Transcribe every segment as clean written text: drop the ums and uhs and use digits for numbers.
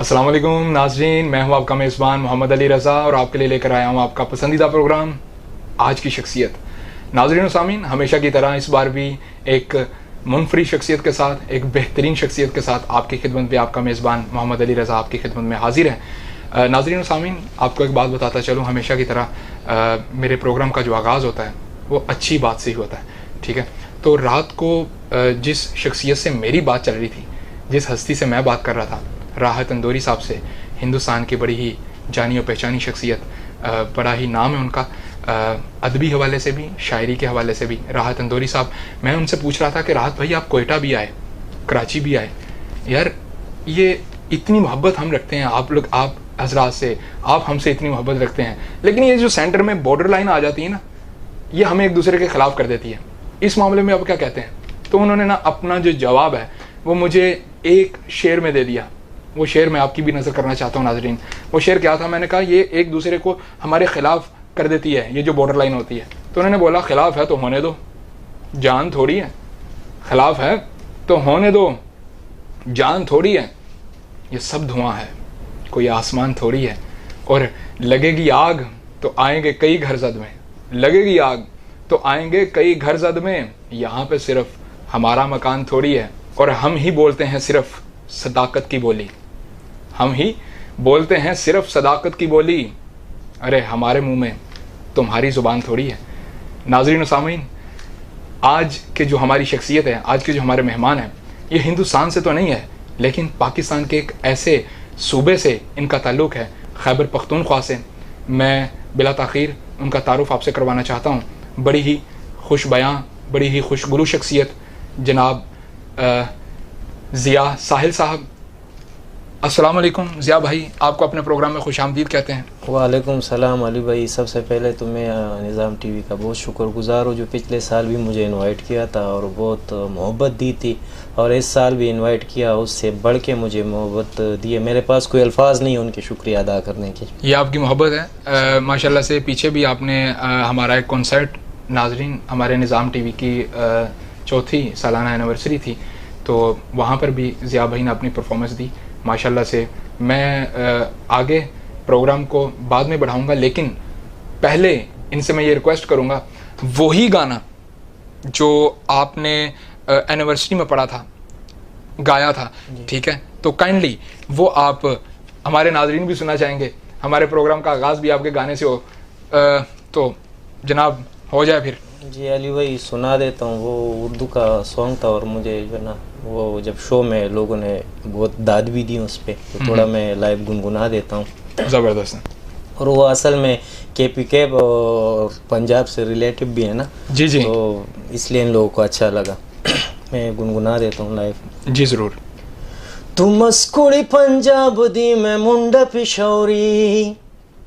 السلام علیکم ناظرین، میں ہوں آپ کا میزبان محمد علی رضا اور آپ کے لیے لے کر آیا ہوں آپ کا پسندیدہ پروگرام آج کی شخصیت۔ ناظرین و سامعین، ہمیشہ کی طرح اس بار بھی ایک منفرد شخصیت کے ساتھ، ایک بہترین شخصیت کے ساتھ آپ کی خدمت میں آپ کا میزبان محمد علی رضا آپ کی خدمت میں حاضر ہے۔ ناظرین و سامعین، آپ کو ایک بات بتاتا چلوں، ہمیشہ کی طرح میرے پروگرام کا جو آغاز ہوتا ہے وہ اچھی بات سے ہی ہوتا ہے، ٹھیک ہے؟ تو رات کو جس شخصیت سے میری بات چل رہی تھی، جس ہستی سے میں بات کر رہا تھا، راحت اندوری صاحب سے، ہندوستان کی بڑی ہی جانی و پہچانی شخصیت، بڑا ہی نام ہے ان کا ادبی حوالے سے بھی، شاعری کے حوالے سے بھی، راحت اندوری صاحب۔ میں ان سے پوچھ رہا تھا کہ راحت بھائی آپ کوئٹہ بھی آئے، کراچی بھی آئے، یار یہ اتنی محبت ہم رکھتے ہیں آپ لوگ، آپ حضرات سے، آپ ہم سے اتنی محبت رکھتے ہیں، لیکن یہ جو سینٹر میں بارڈر لائن آ جاتی ہے نا، یہ ہمیں ایک دوسرے کے خلاف کر دیتی ہے، اس معاملے میں آپ کیا کہتے ہیں؟ تو انہوں نے نا اپنا جو جواب ہے وہ مجھے ایک شعر میں دے دیا۔ وہ شعر میں آپ کی بھی نظر کرنا چاہتا ہوں ناظرین۔ وہ شعر کیا تھا؟ میں نے کہا یہ ایک دوسرے کو ہمارے خلاف کر دیتی ہے یہ جو بارڈر لائن ہوتی ہے۔ تو انہوں نے بولا خلاف ہے تو ہونے دو، جان تھوڑی ہے، خلاف ہے تو ہونے دو، جان تھوڑی ہے، یہ سب دھواں ہے، کوئی آسمان تھوڑی ہے، اور لگے گی آگ تو آئیں گے کئی گھر زد میں، لگے گی آگ تو آئیں گے کئی گھر زد میں، یہاں پہ صرف ہمارا مکان تھوڑی ہے، اور ہم ہی بولتے ہیں صرف صداقت کی بولی، ہم ہی بولتے ہیں صرف صداقت کی بولی، ارے ہمارے منہ میں تمہاری زبان تھوڑی ہے۔ ناظرین و سامعین، آج کے جو ہماری شخصیت ہے، آج کے جو ہمارے مہمان ہیں، یہ ہندوستان سے تو نہیں ہے لیکن پاکستان کے ایک ایسے صوبے سے ان کا تعلق ہے، خیبر پختونخوا سے۔ میں بلا تاخیر ان کا تعارف آپ سے کروانا چاہتا ہوں۔ بڑی ہی خوش بیاں، بڑی ہی خوشگلو شخصیت، جناب ضیاء ساحل صاحب۔ السلام علیکم ضیاء بھائی، آپ کو اپنے پروگرام میں خوش آمدید کہتے ہیں۔ وعلیکم السلام علی بھائی، سب سے پہلے تو میں نظام ٹی وی کا بہت شکر گزار ہوں جو پچھلے سال بھی مجھے انوائٹ کیا تھا اور بہت محبت دی تھی، اور اس سال بھی انوائٹ کیا، اس سے بڑھ کے مجھے محبت دی ہے، میرے پاس کوئی الفاظ نہیں ہے ان کی شکریہ ادا کرنے کی۔ یہ آپ کی محبت ہے ماشاءاللہ سے۔ پیچھے بھی آپ نے ہمارا ایک کنسرٹ، ناظرین ہمارے نظام ٹی وی کی 4تھی سالانہ اینیورسری تھی، تو وہاں پر بھی ضیاء بھائی نے اپنی پرفارمنس دی ماشاءاللہ سے۔ میں آگے پروگرام کو بعد میں بڑھاؤں گا، لیکن پہلے ان سے میں یہ ریکویسٹ کروں گا، وہی گانا جو آپ نے اینیورسری میں پڑھا تھا، گایا تھا، ٹھیک ہے، تو کائنڈلی وہ آپ ہمارے ناظرین بھی سننا چاہیں گے، ہمارے پروگرام کا آغاز بھی آپ کے گانے سے ہو، تو جناب ہو جائے پھر۔ جی علی بھائی سنا دیتا ہوں، وہ اردو کا سانگ تھا اور مجھے جو ہے نا وہ جب شو میں لوگوں نے بہت داد بھی دی اس پہ، تو تھوڑا میں لائیو گنگنا دیتا ہوں۔ زبردست ہے، اور وہ اصل میں کے پی کیب اور پنجاب سے ریلیٹو بھی ہے نا، جی جی، تو اس لیے ان لوگوں کو اچھا لگا، میں گنگنا دیتا ہوں لائیو۔ جی ضرور۔ تو مسکوڑی پنجاب دی میں منڈا پشوری،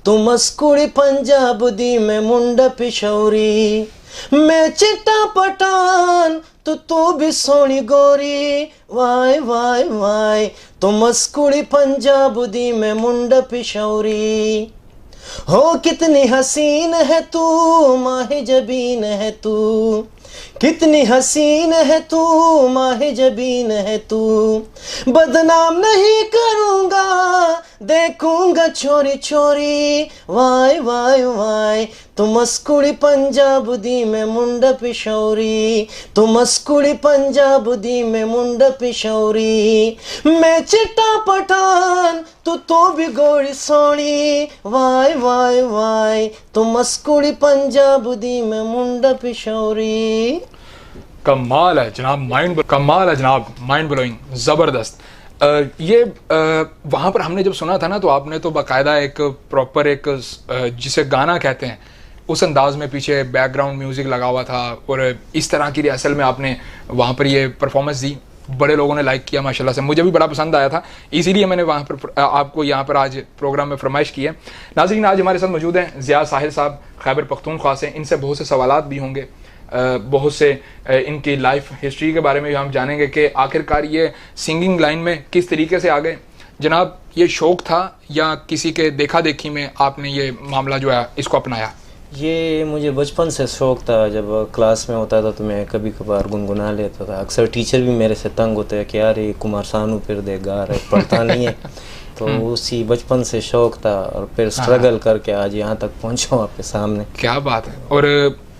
تو مسکوڑی پنجاب دی میں منڈا پشوری، میں چٹا پٹھان تو بھی سونی گوری، وائے وائے وائے، تو مسکوڑی پنجاب دی میں منڈا پشوری، ہو کتنی حسین ہے تو ماہ جبین ہے تو، کتنی حسین ہے تو ماہ جبین ہے تو، بدنام نہیں کروں گا دیکھوں گا چوری چوری، وائے وائے وائے، تو مسکوڑی پنجاب دی میں منڈا پشوری، تو مسکوڑی پنجاب دی میں منڈا پشوری، میں چٹا پٹھان تو بھی گوڑی سونی، وائے وائے وائے، تو مسکوڑی پنجاب دی میں منڈا پشوری۔ کمال ہے جناب، کمال ہے جناب، مائنڈ بلوئنگ، زبردست۔ یہ وہاں پر ہم نے جب سنا تھا نا، تو آپ نے تو باقاعدہ ایک پراپر ایک جسے گانا کہتے ہیں اس انداز میں پیچھے بیک گراؤنڈ میوزک لگا ہوا تھا، اور اس طرح کی ریہرسل میں آپ نے وہاں پر یہ پرفارمنس دی، بڑے لوگوں نے لائک کیا ماشاءاللہ سے، مجھے بھی بڑا پسند آیا تھا، اسی لیے میں نے وہاں پر آپ کو یہاں پر آج پروگرام میں فرمائش کی ہے۔ ناظرین آج ہمارے ساتھ موجود ہیں ضیاء ساحل صاحب، خیبر پختونخوا سے۔ ان سے بہت سے سوالات بھی ہوں گے، بہت سے ان کی لائف ہسٹری کے بارے میں بھی ہم جانیں گے کہ آخرکار یہ سنگنگ لائن میں کس طریقے سے آ گئے۔ جناب یہ شوق تھا یا کسی کے دیکھا دیکھی میں آپ نے یہ معاملہ جو ہے اس کو اپنایا؟ یہ مجھے بچپن سے شوق تھا، جب کلاس میں ہوتا تھا تو میں کبھی کبھار گنگنا لیتا تھا، اکثر ٹیچر بھی میرے سے تنگ ہوتے ہیں کہ یار یہ کمار سانو پھر دے گا رہے، پڑھتا نہیں ہے، تو اسی بچپن سے شوق تھا اور پھر اسٹرگل کر کے آج یہاں تک پہنچا ہوں آپ کے سامنے. کیا بات ہے. اور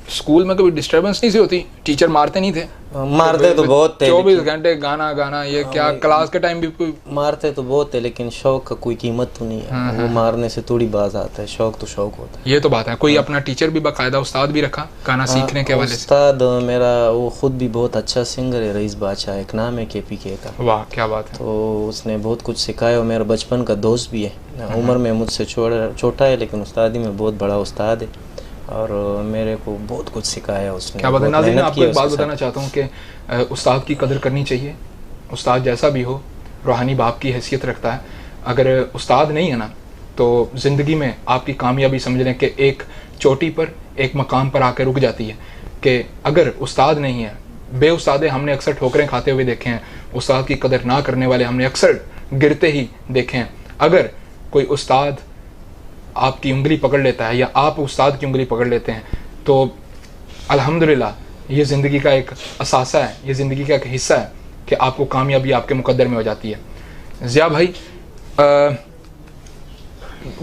اسکول میں کبھی ڈسٹربنس نہیں سی ہوتی؟ ٹیچر مارتے نہیں تھے؟ مارتے تو بہت تھے, 24 گھنٹے گانا یہ کیا کلاس کے ٹائم بھی کوئی مارتے تو بہت تھے, لیکن شوق کا کوئی قیمت تو نہیں ہے. وہ مارنے سے تھوڑی باز آتا ہے, شوق تو شوق ہوتا ہے. یہ تو بات ہے. کوئی اپنا ٹیچر بھی باقاعدہ استاد بھی رکھا گانا سیکھنے کے حوالے سے؟ استاد میرا وہ خود بھی بہت اچھا سنگر ہے, رئیس بادشاہ, ایک نام ہے KPK کا. واہ کیا بات ہے. تو اس نے بہت کچھ سکھایا, اور میرا بچپن کا دوست بھی ہے. عمر میں مجھ سے چھوٹا ہے, لیکن استادی میں بہت بڑا استاد ہے, اور میرے کو بہت کچھ سکھایا اس نے. کیا بات ہے. ناظرین آپ کو ایک بات بتانا چاہتا ہوں کہ استاد کی قدر کرنی چاہیے. استاد جیسا بھی ہو روحانی باپ کی حیثیت رکھتا ہے. اگر استاد نہیں ہے نا تو زندگی میں آپ کی کامیابی سمجھ لیں کہ ایک چوٹی پر ایک مقام پر آ کے رک جاتی ہے. کہ اگر استاد نہیں ہے, بے استاد ہم نے اکثر ٹھوکریں کھاتے ہوئے دیکھے ہیں, استاد کی قدر نہ کرنے والے ہم نے اکثر گرتے ہی دیکھے ہیں. اگر کوئی استاد آپ کی انگلی پکڑ لیتا ہے یا آپ استاد کی انگلی پکڑ لیتے ہیں تو الحمدللہ یہ زندگی کا ایک اثاثہ ہے, یہ زندگی کا ایک حصہ ہے کہ آپ کو کامیابی آپ کے مقدر میں ہو جاتی ہے. ضیاء بھائی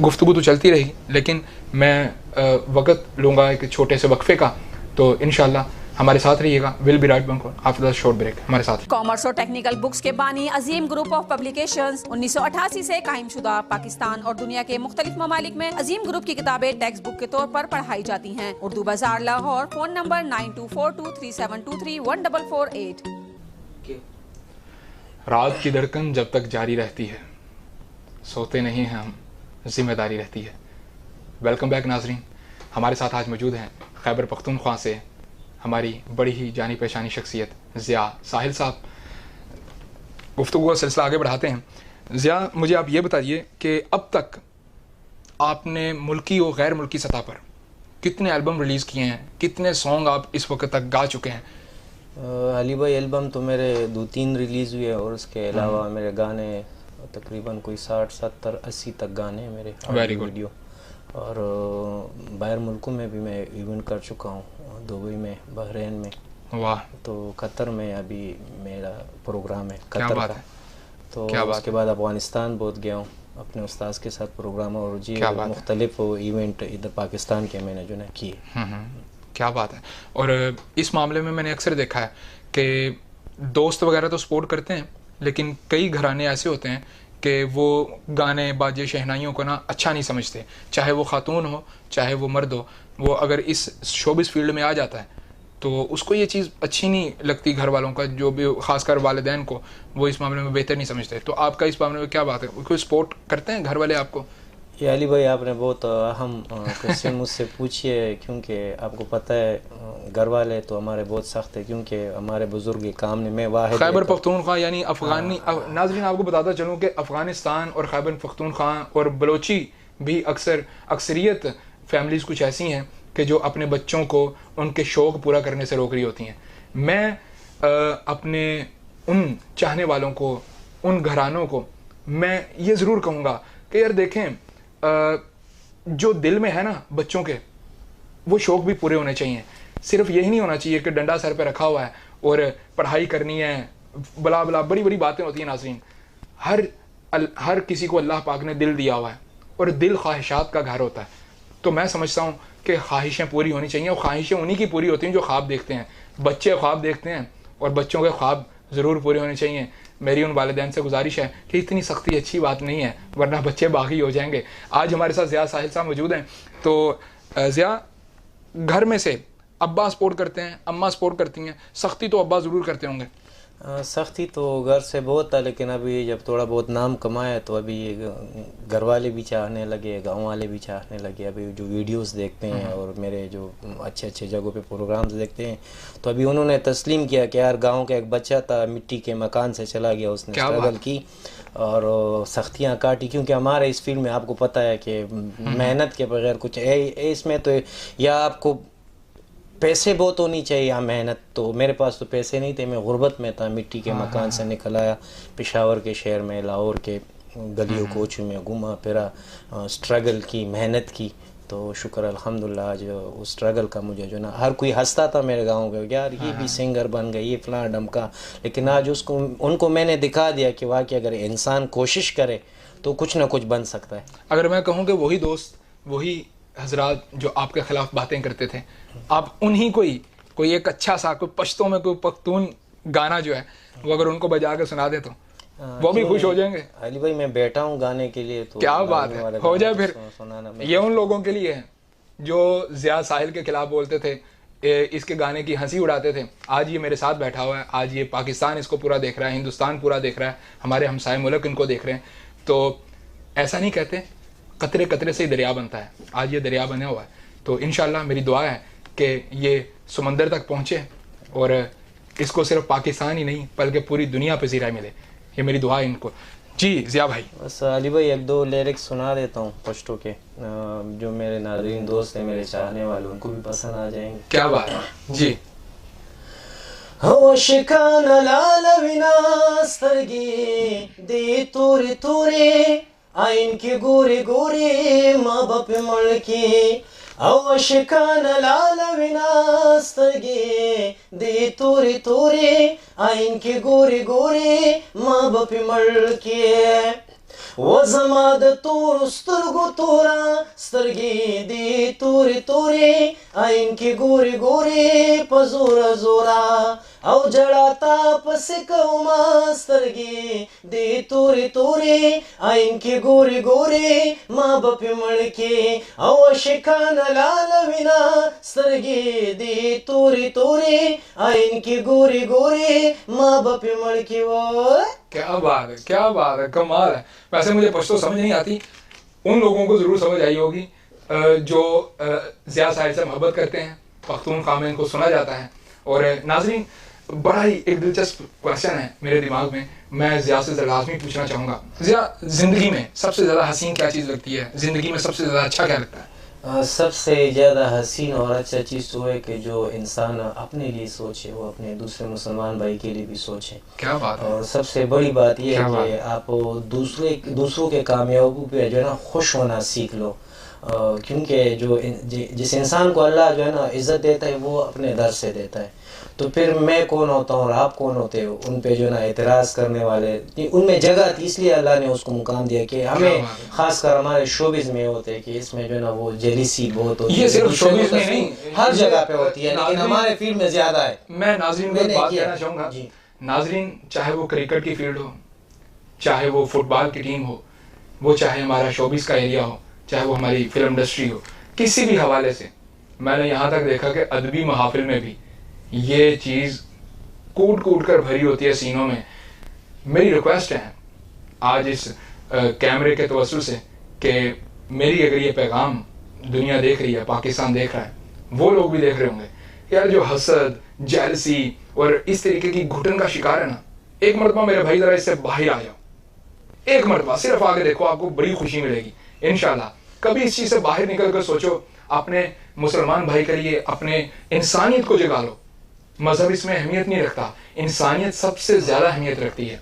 گفتگو تو چلتی رہی, لیکن میں وقت لوں گا ایک چھوٹے سے وقفے کا, تو انشاءاللہ ہمارے ساتھ رہیے گا. We'll be right back after the short break. ہمارے ساتھ کامرس اور ٹیکنیکل بکس کے بانی عظیم گروپ آف پبلیکیشنز 1988 سے قائم شدہ, پاکستان اور دنیا کے مختلف ممالک میں عظیم گروپ کی کتابیں ٹیکسٹ بک کے طور پر پڑھائی جاتی ہیں. اردو بازار لاہور, فون نمبر 924237231448. رات کی دھڑکن جب تک جاری رہتی ہے, سوتے نہیں ہیں ہم, ذمہ داری رہتی ہے. ویلکم بیک ناظرین. ہمارے ساتھ آج موجود ہیں خیبر پختونخوا سے ہماری بڑی ہی جانی پہچانی شخصیت ضیاء ساحل صاحب. گفتگو کا سلسلہ آگے بڑھاتے ہیں. ضیاء مجھے آپ یہ بتائیے کہ اب تک آپ نے ملکی و غیر ملکی سطح پر کتنے البم ریلیز کیے ہیں, کتنے سانگ آپ اس وقت تک گا چکے ہیں؟ علی بھائی البم تو میرے 2-3 ریلیز ہوئے, اور اس کے علاوہ میرے گانے تقریباً کوئی 60-70-80 تک گانے ہیں میرے ویڈیو. اور باہر ملکوں میں بھی میں ایونٹ کر چکا ہوں, دبئی میں, بحرین میں. واہ. تو قطر میں ابھی میرا پروگرام ہے کیا قطر بات کا. ہے. تو اس کے بعد افغانستان بہت گیا ہوں اپنے استاذ کے ساتھ پروگرام, اور جی مختلف ایونٹ ادھر پاکستان کے میں نے جو ہے کیے. کیا بات ہے. اور اس معاملے میں نے اکثر دیکھا ہے کہ دوست وغیرہ تو سپورٹ کرتے ہیں, لیکن کئی گھرانے ایسے ہوتے ہیں کہ وہ گانے باجے شہنائیوں کو نا اچھا نہیں سمجھتے, چاہے وہ خاتون ہو چاہے وہ مرد ہو. وہ اگر اس شوبز فیلڈ میں آ جاتا ہے تو اس کو یہ چیز اچھی نہیں لگتی, گھر والوں کا جو بھی خاص کر والدین کو وہ اس معاملے میں بہتر نہیں سمجھتے. تو آپ کا اس معاملے میں کیا بات ہے, کوئی سپورٹ کرتے ہیں گھر والے آپ کو؟ یہ علی بھائی آپ نے بہت اہم کوشچن مجھ سے پوچھی ہے, کیونکہ آپ کو پتہ ہے گھر والے تو ہمارے بہت سخت ہے, کیونکہ ہمارے بزرگ یہ کام نے, میں واحد خیبر پختونخوا یعنی افغانی. ناظرین آپ کو بتاتا چلوں کہ افغانستان اور خیبر پختونخوا اور بلوچی بھی اکثریت فیملیز کچھ ایسی ہیں کہ جو اپنے بچوں کو ان کے شوق پورا کرنے سے روک رہی ہوتی ہیں. میں اپنے ان چاہنے والوں کو, ان گھرانوں کو میں یہ ضرور کہوں گا کہ یار دیکھیں, جو دل میں ہے نا بچوں کے, وہ شوق بھی پورے ہونے چاہیے. صرف یہی نہیں ہونا چاہیے کہ ڈنڈا سر پہ رکھا ہوا ہے اور پڑھائی کرنی ہے, بلا بلا بڑی بڑی باتیں ہوتی ہیں. ناظرین ہر کسی کو اللہ پاک نے دل دیا ہوا ہے, اور دل خواہشات کا گھر ہوتا ہے. تو میں سمجھتا ہوں کہ خواہشیں پوری ہونی چاہیے, اور خواہشیں انہی کی پوری ہوتی ہیں جو خواب دیکھتے ہیں. بچے خواب دیکھتے ہیں اور بچوں کے خواب ضرور پورے ہونے چاہیے. میری ان والدین سے گزارش ہے کہ اتنی سختی اچھی بات نہیں ہے, ورنہ بچے باغی ہو جائیں گے. آج ہمارے ساتھ ضیاء ساحل صاحب موجود ہیں. تو ضیاء, گھر میں سے ابا سپورٹ کرتے ہیں, اماں سپورٹ کرتی ہیں, سختی تو ابا ضرور کرتے ہوں گے؟ سختی تو گھر سے بہت تھا, لیکن ابھی جب تھوڑا بہت نام کمایا تو ابھی گھر والے بھی چاہنے لگے, گاؤں والے بھی چاہنے لگے. ابھی جو ویڈیوز دیکھتے ہیں اور میرے جو اچھے جگہوں پہ پروگرامز دیکھتے ہیں, تو ابھی انہوں نے تسلیم کیا کہ یار گاؤں کا ایک بچہ تھا, مٹی کے مکان سے چلا گیا, اس نے اسٹرگل کی اور سختیاں کاٹی. کیونکہ ہمارے اس فیلڈ میں آپ کو پتہ ہے کہ محنت کے بغیر کچھ اس میں تو یا آپ کو پیسے بہت ہونی چاہیے یا محنت. تو میرے پاس تو پیسے نہیں تھے, میں غربت میں تھا, مٹی کے مکان سے نکل آیا, پشاور کے شہر میں, لاہور کے گلیوں کوچوں میں گھوما پھرا, اسٹرگل کی, محنت کی. تو شکر الحمدللہ آج اس اسٹرگل کا مجھے جو نا, ہر کوئی ہنستا تھا میرے گاؤں کے, یار یہ بھی سنگر بن گئے, یہ فلاں ڈمکا. لیکن آج ان کو میں نے دکھا دیا کہ واقعی اگر انسان کوشش کرے تو کچھ نہ کچھ بن سکتا ہے. اگر میں کہوں کہ وہی دوست، وہی حضرات جو آپ کے خلاف باتیں کرتے تھے، آپ انہی کوئی ایک اچھا سا کوئی پشتوں میں کوئی پختون گانا جو ہے وہ اگر ان کو بجا کے سنا دے تو وہ بھی خوش ہو جائیں گے. علی بھائی میں بیٹھا ہوں گانے کے لیے، تو کیا بات ہے، ہو جائے پھر. سنانا یہ ان لوگوں کے لیے ہے جو ضیاء ساحل کے خلاف بولتے تھے، اس کے گانے کی ہنسی اڑاتے تھے. آج یہ میرے ساتھ بیٹھا ہوا ہے، آج یہ پاکستان اس کو پورا دیکھ رہا ہے، ہندوستان پورا دیکھ رہا ہے، ہمارے ہمسائے ملک ان کو دیکھ رہے ہیں. تو ایسا نہیں کہتے قطرے قطرے سے ہی دریا بنتا ہے، آج یہ دریا بنا ہوا ہے. تو انشاءاللہ میری دعا ہے کہ یہ سمندر تک پہنچے اور اس کو صرف پاکستان ہی نہیں بلکہ پوری دنیا پہ زیرہ ملے. یہ میری دعا ہے ان کو. جی ضیاء بھائی. بس علی بھائی ایک دو لیرکس سنا دیتا ہوں پشتو کے، جو میرے ناظرین دوست ہیں، میرے چاہنے والے، ان کو بھی پسند آ جائیں گے. کیا بات ہے. جی. عاشقان لال ویناسترگی دی توری توری آئین کی گوری گوری ماں باپ ملکی. عاشقان لال ویناسترگی دی توری توری آئین کی گوری گوری ماں باپ ملکی. و زما د تور سترګو تورا سترګې دی تورې تورې عین کې ګوري ګوري په زوره زوره او جړا تا پسې کومه سترګې دی تورې تورې عین کې ګوري ګوري ما به پې مړ کې. او عاشقانه لاله وینه سترګې دی تورې تورې عین کې ګوري ګوري ما به پې مړ کې. و کیا بات ہے، کیا بات ہے، کمال ہے. ویسے مجھے پشتو سمجھ نہیں آتی، ان لوگوں کو ضرور سمجھ آئی ہوگی جو ضیاء ساحل سے محبت کرتے ہیں. پختونخوا میں ان کو سنا جاتا ہے. اور ناظرین بڑا ہی ایک دلچسپ کویشچن ہے میرے دماغ میں، میں ضیاء سے لازمی پوچھنا چاہوں گا. ضیاء، زندگی میں سب سے زیادہ حسین کیا چیز لگتی ہے؟ زندگی میں سب سے زیادہ اچھا کیا لگتا ہے؟ سب سے زیادہ حسین اور اچھا چیز تو ہے کہ جو انسان اپنے لیے سوچے وہ اپنے دوسرے مسلمان بھائی کے لیے بھی سوچے. کیا بات ہے. اور سب سے بڑی بات یہ ہے کہ آپ دوسروں کے کامیابی پہ جو ہے نا خوش ہونا سیکھ لو. کیونکہ جو جس انسان کو اللہ جو ہے نا عزت دیتا ہے وہ اپنے در سے دیتا ہے. تو پھر میں کون ہوتا ہوں اور آپ کون ہوتے ہو ان پہ جو ہے نا اعتراض کرنے والے؟ ان میں جگہ تھی، اس لیے اللہ نے اس کو مقام دیا کہ ہمیں خاص کر ہمارے شوبز میں ہوتے ہیں کہ اس میں جو ہے نا وہ جیلیسی بہت ہوتی ہے. یہ صرف شوبز میں نہیں، ہر جگہ پہ ہوتی ہے، لیکن ہمارے فیلڈ میں زیادہ ہے. میں ناظرین کو بات کہنا چاہوں گا. ناظرین، چاہے وہ کرکٹ کی فیلڈ ہو، چاہے وہ فٹ بال کی ٹیم ہو، وہ چاہے ہمارا شوبز کا ایریا ہو، چاہے وہ ہماری فلم انڈسٹری ہو، کسی بھی حوالے سے میں نے یہاں تک دیکھا کہ ادبی محافل میں بھی یہ چیز کوٹ کوٹ کر بھری ہوتی ہے سینوں میں. میری ریکویسٹ ہے آج اس کیمرے کے توسل سے کہ میری اگر یہ پیغام دنیا دیکھ رہی ہے، پاکستان دیکھ رہا ہے، وہ لوگ بھی دیکھ رہے ہوں گے یار جو حسد، جیلسی اور اس طریقے کی گھٹن کا شکار ہے نا، ایک مرتبہ میرے بھائی ذرا اس سے باہر آ جاؤ. ایک مرتبہ صرف آگے دیکھو، آپ کو بڑی خوشی ملے گی انشاءاللہ. کبھی اس چیز سے باہر نکل کر سوچو، اپنے مسلمان بھائی کے لیے اپنے انسانیت کو جگا لو. مذہب اس میں اہمیت نہیں رکھتا، انسانیت سب سے زیادہ اہمیت رکھتی ہے.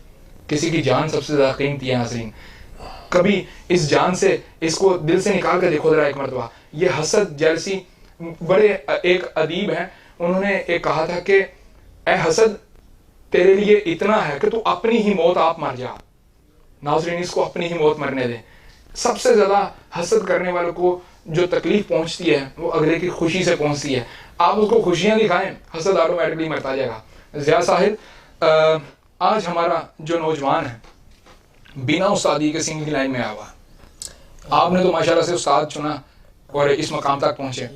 کسی کی جان سب سے زیادہ قیمتی ہے. ناظرین، کبھی اس جان سے اس کو دل سے نکال کر دیکھو ذرا ایک مرتبہ. یہ حسد، جیلسی، بڑے ایک ادیب ہیں، انہوں نے ایک کہا تھا کہ اے حسد، تیرے لیے اتنا ہے کہ تو اپنی ہی موت آپ مر جا. ناظرین، اس کو اپنی ہی موت مرنے دیں. سب سے زیادہ حسد کرنے والوں کو جو تکلیف پہنچتی ہے وہ اگلے کی خوشی سے پہنچتی ہے. آپ اس کو خوشیاں دکھائیں، حسد آٹومیٹکلی مرتا جائے گا. ضیاء ساحل، آج ہمارا جو نوجوان ہے بنا استادی کے سنگنگ لائن میں آیا ہوا، آپ نے تو ماشاءاللہ سے استاد چنا اور اس مقام تک پہنچے.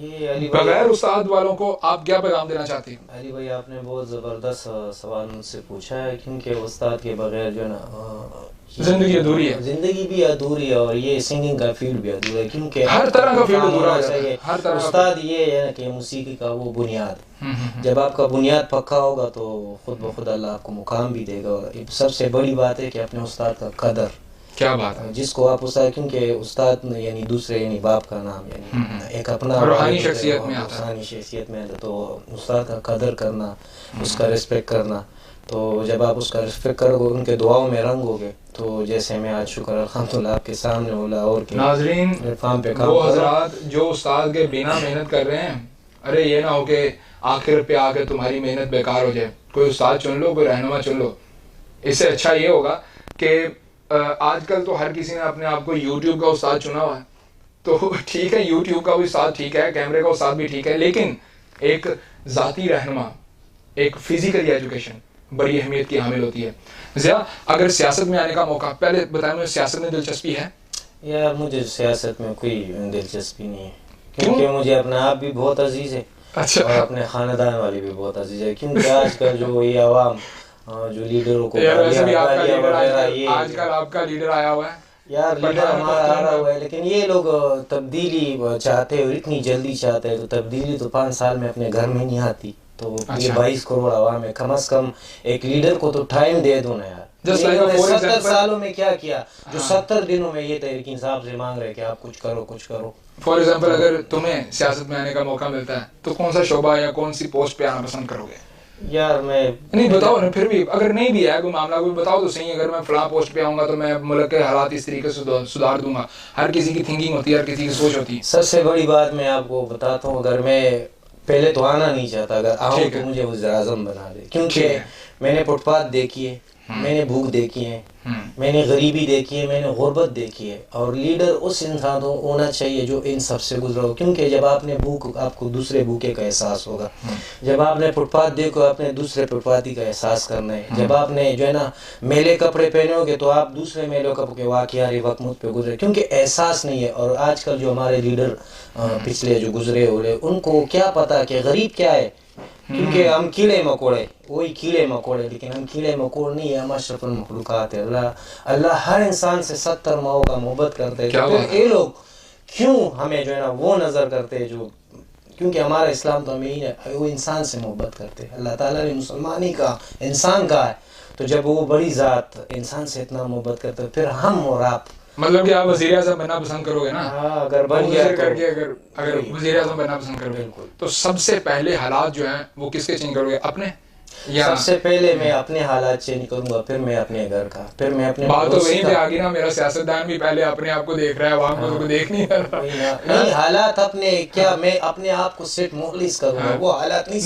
بغیر استاد والوں کو آپ کیا پیغام دینا چاہتے ہیں؟ علی بھائی، آپ نے بہت زبردست سوال مجھ سے پوچھا ہے، کیونکہ استاد کے بغیر جو ہے نا زندگی ادھوری ہے. زندگی بھی ادھوری ہے اور یہ سنگنگ کا فیلڈ بھی ادھورا ہے، کیونکہ ہر طرح کا فیلڈ ادھورا ہے. استاد یہ ہے کہ موسیقی کا وہ بنیاد، جب آپ کا بنیاد پکا ہوگا تو خود بخود اللہ آپ کو مقام بھی دے گا. سب سے بڑی بات ہے کہ اپنے استاد کا قدر. کیا بات ہے. جس کو آپ استاد، کیونکہ استاد یعنی دوسرے یعنی باپ کا نام، یعنی ایک اپنا روحانی شخصیت میں آتا ہے. روحانی شخصیت میں آتا ہے. تو استاد کا قدر کرنا، اس کا رسپیکٹ کرنا. تو جب آپ اس کا رسپیکٹ کرو گے، ان کے دعاؤں میں رنگ ہوگے، تو جیسے میں آج شکر الحمدللہ آپ کے سامنے اولا اور ناظرین، وہ حضرات جو استاد کے بنا محنت کر رہے ہیں، ارے یہ نہ ہو کہ آخر پہ آ کے تمہاری محنت بیکار ہو جائے. کوئی استاد چن لو، کوئی رہنما چن لو. اس سے اچھا یہ ہوگا کہ آج کل تو ہر کسی نے اپنے آپ کو یوٹیوب کا استاد چنا ہوا ہے, تو ٹھیک ہے یوٹیوب کا بھی استاد ٹھیک ہے, کیمرے کا استاد بھی ٹھیک ہے, لیکن ایک ذاتی رہنما, ایک فزیکل ایجوکیشن بڑی اہمیت کی حامل ہوتی ہے. ضیاء, اگر سیاست میں آنے کا موقع, پہلے بتائیں مجھے سیاست میں دلچسپی ہے؟ یار مجھے سیاست میں کوئی دلچسپی نہیں ہے, کیونکہ مجھے اپنا آپ بھی بہت عزیز ہے اچھا, اور اپنے خاندان والے بھی بہت عزیز ہے, کیونکہ آج کل جو یہ عوام جو لیڈروں کو آج کل آپ کا لیڈر آیا ہوا ہے یار, لیڈر ہمارا آ رہا ہوا ہے, لیکن یہ لوگ تبدیلی چاہتے ہیں اور اتنی جلدی چاہتے ہیں, تو تبدیلی تو 5 سال میں اپنے گھر میں نہیں آتی. تو یہ 22 کروڑ عوام ہے, کم از کم ایک لیڈر کو تو ٹائم دے دو نا یار. 70 سالوں میں کیا کیا جو 70 دنوں میں یہ تحریک انصاف سے مانگ رہے کہ آپ کچھ کرو کچھ کرو. فار ایگزامپل اگر تمہیں سیاست میں آنے کا موقع ملتا ہے تو کون سا شعبہ یا کون سی پوسٹ پہ آنا پسند کرو گے؟ یار میں نہیں بتاؤ نا, پھر بھی اگر نہیں بھی ہے کوئی معاملہ کوئی بتاؤ تو صحیح. اگر میں فلاں پوسٹ پہ آؤں گا تو میں ملک کے حالات اس طریقے سے سدھار دوں گا. ہر کسی کی تھنکنگ ہوتی ہے, ہر کسی کی سوچ ہوتی ہے. سب سے بڑی بات میں آپ کو بتاتا ہوں, اگر میں پہلے تو آنا نہیں چاہتا, اگر آؤں تو مجھے وزیر اعظم بنا دے, کیونکہ میں نے فٹ پاتھ دیکھی ہے, میں نے بھوک دیکھی ہے, میں نے غریبی دیکھی ہے, میں نے غربت دیکھی ہے. اور لیڈر اس انسان کو ہونا چاہیے جو ان سب سے گزرا ہو, کیونکہ جب آپ نے بھوک, آپ کو دوسرے بھوکے کا احساس ہوگا. جب آپ نے فٹ پاتھ دیکھو, آپ نے دوسرے فٹ پاتھی کا احساس کرنا ہے. جب آپ نے جو ہے نا میلے کپڑے پہنے ہوگے تو آپ دوسرے میلے کپڑے واقعہ وقت مجھ پہ گزرے, کیونکہ احساس نہیں ہے. اور آج کل جو ہمارے لیڈر پچھلے جو گزرے ہو رہے, ان کو کیا پتا کہ غریب کیا ہے, کیونکہ ہم کیڑے مکوڑے, وہی کیڑے مکوڑے, لیکن ہم کیڑے مکوڑ نہیں ہے, ہم اشرف المخلوقات ہے. اللہ ہر انسان سے 70 ماؤں کا محبت کرتے ہیں. پھر یہ لوگ کیوں ہمیں جو ہے نا وہ نظر کرتے ہیں جو, کیونکہ ہمارا اسلام تو ہمیں ہی ہے, وہ انسان سے محبت کرتے ہیں. اللہ تعالیٰ نے مسلمانی کا انسان کا ہے, تو جب وہ بڑی ذات انسان سے اتنا محبت کرتے ہیں, پھر ہم اور آپ, مطلب کہ آپ وزیر اعظم بننا پسند کرو گے نا؟ اگر بن گیا کر کے اگر وزیر اعظم بننا پسند کرو گے تو سب سے پہلے حالات جو ہیں وہ کس کے چینج کرو گے, اپنے؟ سب سے پہلے میں اپنے حالات چینج کروں گا, پھر میں اپنے گھر کا, پھر میں اپنے بات تو وہیں پہ آگی نا. میرا سیاستدان بھی پہلے اپنے آپ کو دیکھ رہا ہے, عوام کو دیکھ نہیں رہا. نہیں, حالات اپنے کیا, میں اپنے آپ کو سیٹ مخلص کروں گا, وہ حالات نہیں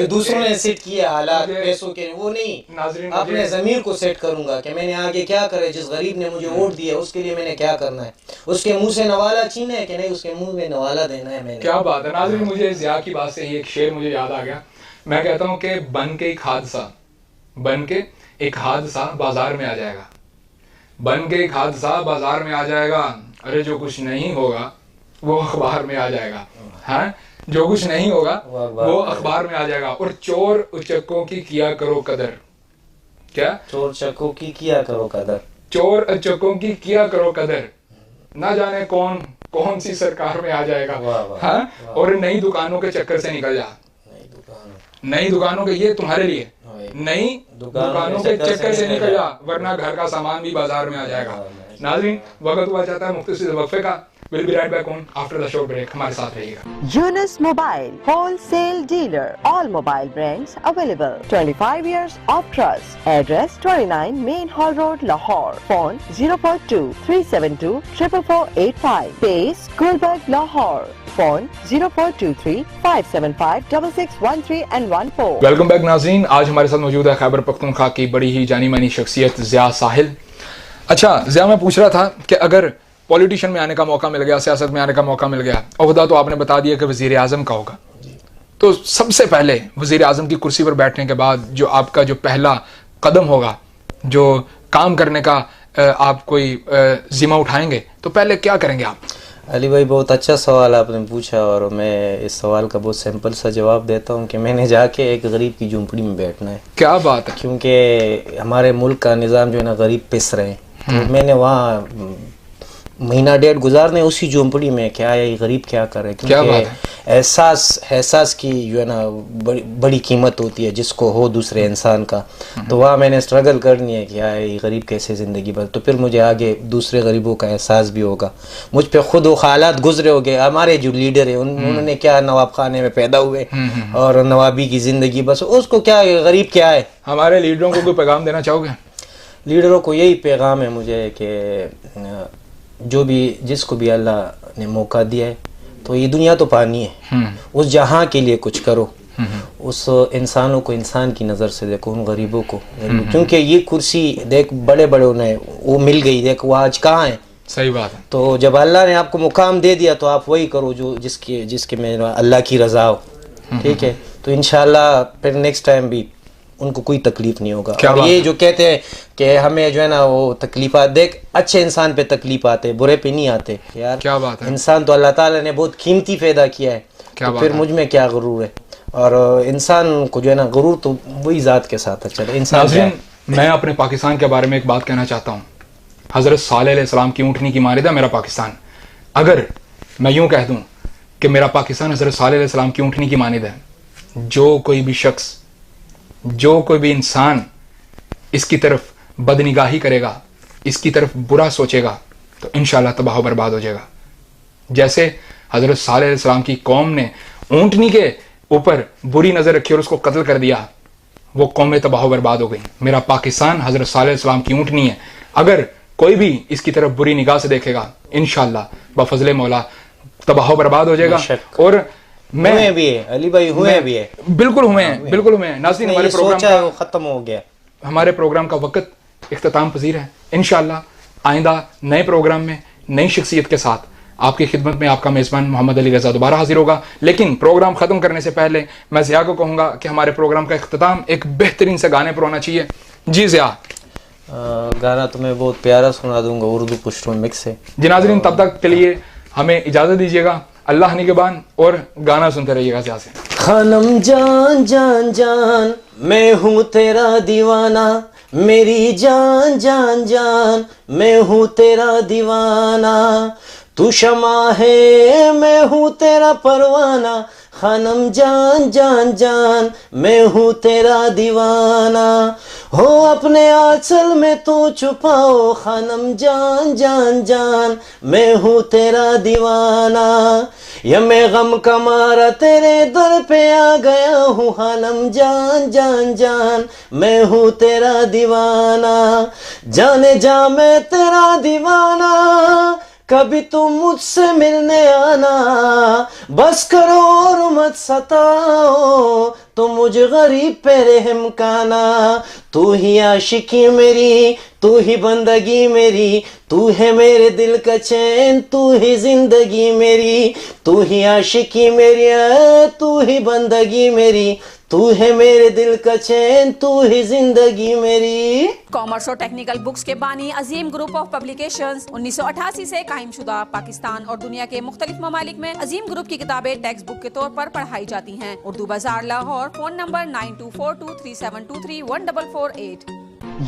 دوسروں نے سیٹ کیے حالات پیسوں کے, وہ نہیں, اپنے ضمیر کو سیٹ کروں گا کہ میں نے آگے کیا کرے. جس غریب نے مجھے ووٹ دیا اس کے لیے میں نے کیا کرنا ہے, اس کے منہ سے نوالا چھینا ہے کہ نہیں, اس کے منہ میں نوالا دینا ہے. میں نے کیا بات ہے. ناظرین, مجھے ضیاء کی بات سے ہی ایک شعر مجھے یاد آ گیا. میں کہتا ہوں کہ بن کے ایک حادثہ بازار میں آ جائے گا, بن کے ایک حادثہ بازار میں آ جائے گا, ارے جو کچھ نہیں ہوگا وہ اخبار میں آ جائے گا. ہاں, جو کچھ نہیں ہوگا وہ اخبار میں آ جائے گا. اور چور اچکوں کی کیا کرو قدر. کیا؟ چور چکوں کی کیا کرو قدر, چور اچکوں کی کیا کرو قدر, نہ جانے کون سی سرکار میں آ جائے گا. ہاں, اور نئی دکانوں کے چکر سے نکل جا, نئی دکانوں کے, یہ تمہارے لیے, نئی دکانوں کے چکر سے نکل جا, ورنہ گھر کا سامان بھی بازار میں آ جائے گا. ناظرین, وقت ہوا چاہتا ہے مختصر وقفے کا. We'll be right back on after the short break. ہمارے ساتھ رہیے گا. Yunus Mobile, wholesale dealer. All mobile brands available. 25 years of trust. Address 29 Main Hall Road, Lahore. Phone 042-372-44485. Base Gulberg, Lahore. Phone 0423-575-6613 and 14. Welcome back ناظرین. آج ہمارے ساتھ موجود ہے خیبر پختونخوا کی بڑی ہی جانی مانی شخصیت ضیاء ساحل. اچھا ضیاء, میں پوچھ رہا تھا کہ اگر پولیٹیشن میں آنے کا موقع مل گیا, سیاست میں آنے کا موقع مل گیا, عہدہ تو آپ نے بتا دیا کہ وزیر اعظم کا ہوگا, تو سب سے پہلے وزیر اعظم کی کرسی پر بیٹھنے کے بعد جو آپ کا جو پہلا قدم ہوگا, جو کام کرنے کا آپ کوئی ذمہ اٹھائیں گے, تو پہلے کیا کریں گے آپ؟ علی بھائی, بہت اچھا سوال آپ نے پوچھا, اور میں اس سوال کا بہت سمپل سا جواب دیتا ہوں کہ میں نے جا کے ایک غریب کی جھونپڑی میں بیٹھنا ہے. کیا بات ہے. کیونکہ ہمارے ملک کا نظام جو ہے نا غریب پس رہے ہیں, تو میں نے وہاں مہینہ ڈیڑھ گزارنے اسی جھونپڑی میں, کیا ہے غریب کیا کرے, کیونکہ احساس کی جو ہے نا بڑی قیمت ہوتی ہے جس کو ہو دوسرے انسان کا. تو وہاں میں نے اسٹرگل کرنی ہے کہ کیا ہے غریب کیسے زندگی بس, تو پھر مجھے آگے دوسرے غریبوں کا احساس بھی ہوگا. مجھ پہ خود وہ حالات گزرے ہو گئے. ہمارے جو لیڈر ہیں انہوں نے کیا نواب خانے میں پیدا ہوئے اور نوابی کی زندگی بس, اس کو کیا غریب کیا ہے. ہمارے لیڈروں کو کوئی پیغام دینا چاہو گے؟ لیڈروں کو یہی پیغام ہے مجھے کہ جو بھی جس کو بھی اللہ نے موقع دیا ہے, تو یہ دنیا تو پانی ہے, اس جہاں کے لیے کچھ کرو. اس انسانوں کو انسان کی نظر سے دیکھو, ان غریبوں کو, کیونکہ یہ کرسی دیکھ بڑے بڑے انہیں وہ مل گئی, دیکھ وہ آج کہاں ہیں. صحیح بات ہے. تو جب اللہ نے آپ کو مقام دے دیا تو آپ وہی کرو جو جس کے میں اللہ کی رضا ہو, ٹھیک ہے. تو انشاءاللہ پھر نیکسٹ ٹائم بھی ان کو کوئی تکلیف نہیں ہوگا. اور یہ جو کہتے ہیں کہ ہمیں جو ہے نا وہ تکلیفات, دیکھ اچھے انسان پہ تکلیف آتے, برے پہ نہیں آتے یار. کیا بات ہے. انسان تو اللہ تعالیٰ نے بہت قیمتی پیدا کیا ہے, تو پھر مجھ میں کیا غرور ہے. اور انسان کو جو ہے نا غرور تو وہی ذات کے ساتھ ہے. چلے انسان. ناظرین, میں اپنے پاکستان کے بارے میں ایک بات کہنا چاہتا ہوں. حضرت صالح علیہ السلام کی اونٹنی کی مانند ہے میرا پاکستان. اگر میں یوں کہہ دوں کہ میرا پاکستان حضرت صالح علیہ السلام کی اونٹنی کی مانند ہے, جو کوئی بھی شخص, جو کوئی بھی انسان اس کی طرف بدنگاہی کرے گا, اس کی طرف برا سوچے گا, تو انشاءاللہ تباہ و برباد ہو جائے گا. جیسے حضرت صالح علیہ السلام کی قوم نے اونٹنی کے اوپر بری نظر رکھی اور اس کو قتل کر دیا, وہ قومیں تباہ و برباد ہو گئی. میرا پاکستان حضرت صالح علیہ السلام کی اونٹنی ہے. اگر کوئی بھی اس کی طرف بری نگاہ سے دیکھے گا, انشاءاللہ بفضل مولا تباہ و برباد ہو جائے گا. اور میں بھی ہے علی بھائی, ہوئے بھی ہے, بالکل ہوئے ہیں, بالکل ہوئے ہیں. ناظرین, ہمارے پروگرام کا ختم ہو گیا, ہمارے پروگرام کا وقت اختتام پذیر ہے. انشاءاللہ آئندہ نئے پروگرام میں نئی شخصیت کے ساتھ آپ کی خدمت میں آپ کا میزبان محمد علی رضا دوبارہ حاضر ہوگا. لیکن پروگرام ختم کرنے سے پہلے میں ضیاء کو کہوں گا کہ ہمارے پروگرام کا اختتام ایک بہترین سے گانے پر ہونا چاہیے. جی ضیاء, گانا تو میں بہت پیارا سنا دوں گا, اردو پشتو مکس ہے. جی ناظرین, تب تک کے لیے ہمیں اجازت دیجیے گا. اللہ نگہبان, اور گانا سنتے رہیے گا ضیاء سے. خانم جان جان جان میں ہوں تیرا دیوانہ, میری جان جان جان میں ہوں تیرا دیوانہ, تو شمع ہے میں ہوں تیرا پروانہ, خانم جان جان جان میں ہوں تیرا دیوانہ, ہو اپنے آنچل میں تو چھپاؤ, خانم جان جان جان میں ہوں تیرا دیوانہ, یا میں غم کا مارا تیرے در پہ آ گیا ہوں, خانم جان جان جان میں ہوں تیرا دیوانہ, جانے جا میں تیرا دیوانہ, کبھی تم مجھ سے ملنے آنا, بس کرو اور مت ستاؤ, تو مجھ غریب پہ رحم کانا, تو ہی عاشقی میری, تو ہی بندگی میری, تو ہے میرے دل کا چین, تو ہی زندگی میری, تو ہی عاشقی میری, تو ہی بندگی میری, تو ہے میرے دل کا چین, تو ہی زندگی میری. کامرس اور ٹیکنیکل بکس کے بانی عظیم گروپ آف پبلیکیشنز 1988 سے قائم شدہ پاکستان اور دنیا کے مختلف ممالک میں عظیم گروپ کی کتابیں ٹیکسٹ بک کے طور پر پڑھائی جاتی ہیں. اردو بازار Lahore, phone number 924237231448.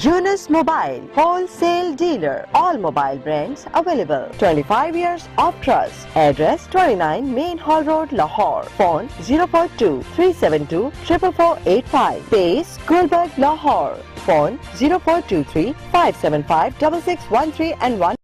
Yunus Mobile, wholesale dealer. All mobile brands available. 25 years of trust. Address 29 Main Hall Road, Lahore. Phone 042-372-44485. Base Gulberg, Lahore. Phone 0423-575-6613 and 1.